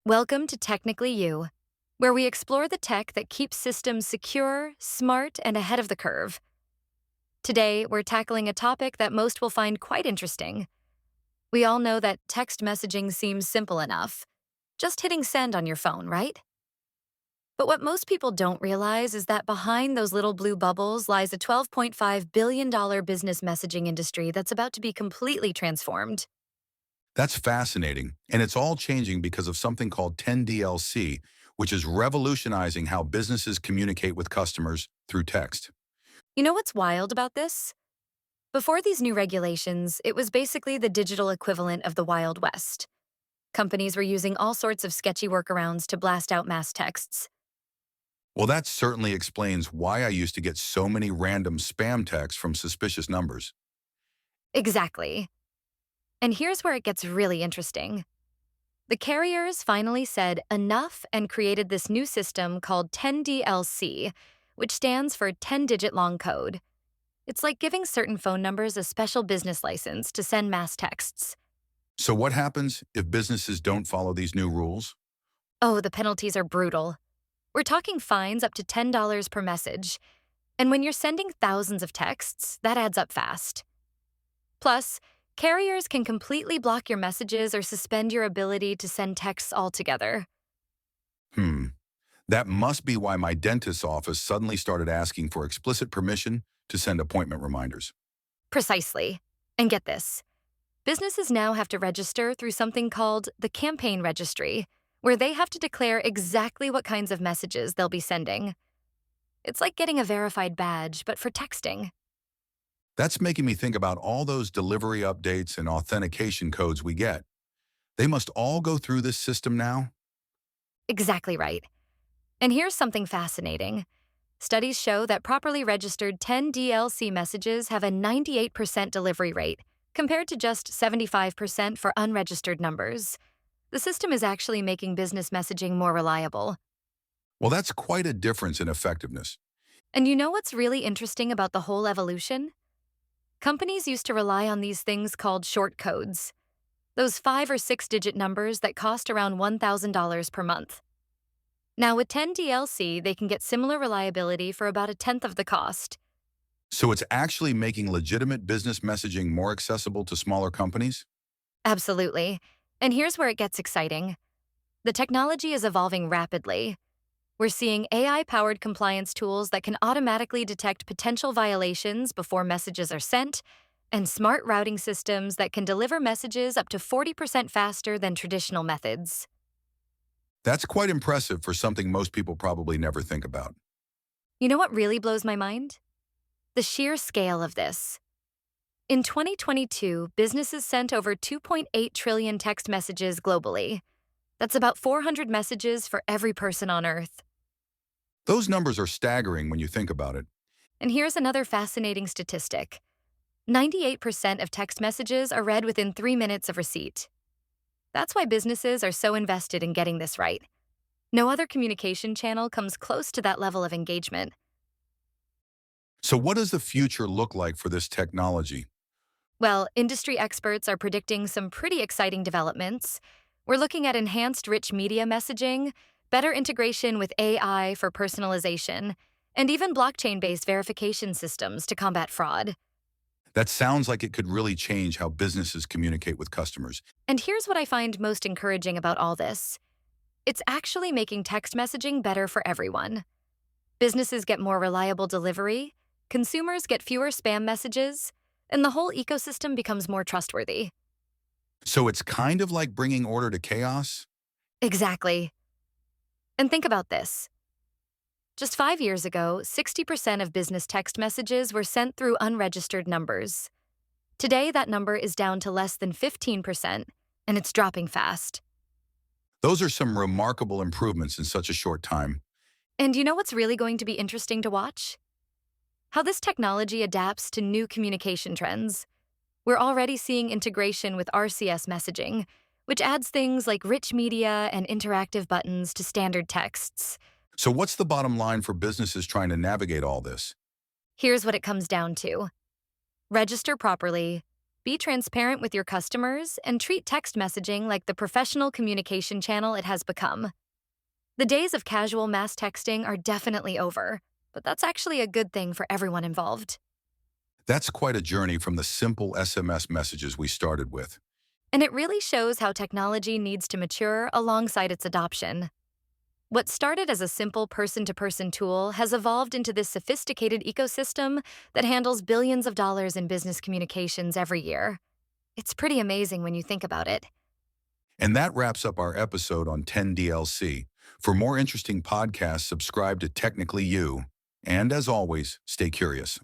Welcome to Technically You, where we explore the tech that keeps systems secure, smart, and ahead of the curve. Today, we're tackling a topic that most will find quite interesting. We all know that text messaging seems simple enough, just hitting send on your phone, right? But what most people don't realize is that behind those little blue bubbles lies a $12.5 billion business messaging industry that's about to be completely transformed. That's fascinating, and it's all changing because of something called 10DLC, which is revolutionizing how businesses communicate with customers through text. You know what's wild about this? Before these new regulations, it was basically the digital equivalent of the Wild West. Companies were using all sorts of sketchy workarounds to blast out mass texts. Well, that certainly explains why I used to get so many random spam texts from suspicious numbers. Exactly. And here's where it gets really interesting. The carriers finally said enough and created this new system called 10DLC, which stands for 10-digit long code. It's like giving certain phone numbers a special business license to send mass texts. So what happens if businesses don't follow these new rules? Oh, the penalties are brutal. We're talking fines up to $10 per message. And when you're sending thousands of texts, that adds up fast. Plus, carriers can completely block your messages or suspend your ability to send texts altogether. Hmm, that must be why my dentist's office suddenly started asking for explicit permission to send appointment reminders. Precisely. And get this. Businesses now have to register through something called the campaign registry, where they have to declare exactly what kinds of messages they'll be sending. It's like getting a verified badge, but for texting. That's making me think about all those delivery updates and authentication codes we get. They must all go through this system now? Exactly right. And here's something fascinating. Studies show that properly registered 10DLC messages have a 98% delivery rate, compared to just 75% for unregistered numbers. The system is actually making business messaging more reliable. Well, that's quite a difference in effectiveness. And you know what's really interesting about the whole evolution? Companies used to rely on these things called short codes, those 5 or 6 digit numbers that cost around $1,000 per month. Now, with 10DLC, they can get similar reliability for about a tenth of the cost. So it's actually making legitimate business messaging more accessible to smaller companies? Absolutely. And here's where it gets exciting. The technology is evolving rapidly. We're seeing AI-powered compliance tools that can automatically detect potential violations before messages are sent, and smart routing systems that can deliver messages up to 40% faster than traditional methods. That's quite impressive for something most people probably never think about. You know what really blows my mind? The sheer scale of this. In 2022, businesses sent over 2.8 trillion text messages globally. That's about 400 messages for every person on Earth. Those numbers are staggering when you think about it. And here's another fascinating statistic. 98% of text messages are read within 3 minutes of receipt. That's why businesses are so invested in getting this right. No other communication channel comes close to that level of engagement. So what does the future look like for this technology? Well, industry experts are predicting some pretty exciting developments. We're looking at enhanced rich media messaging, better integration with AI for personalization, and even blockchain-based verification systems to combat fraud. That sounds like it could really change how businesses communicate with customers. And here's what I find most encouraging about all this. It's actually making text messaging better for everyone. Businesses get more reliable delivery, consumers get fewer spam messages, and the whole ecosystem becomes more trustworthy. So it's kind of like bringing order to chaos? Exactly. And think about this. Just 5 years ago, 60% of business text messages were sent through unregistered numbers. Today, that number is down to less than 15%, and it's dropping fast. Those are some remarkable improvements in such a short time. And you know what's really going to be interesting to watch? How this technology adapts to new communication trends. We're already seeing integration with RCS messaging, which adds things like rich media and interactive buttons to standard texts. So what's the bottom line for businesses trying to navigate all this? Here's what it comes down to. Register properly, Be transparent with your customers and treat text messaging like the professional communication channel it has become. The days of casual mass texting are definitely over, but that's actually a good thing for everyone involved. That's quite a journey from the simple SMS messages we started with. And it really shows how technology needs to mature alongside its adoption. What started as a simple person to person tool has evolved into this sophisticated ecosystem that handles billions of dollars in business communications every year. It's pretty amazing when you think about it. And that wraps up our episode on 10DLC. For more interesting podcasts, subscribe to Technically You. And as always, stay curious.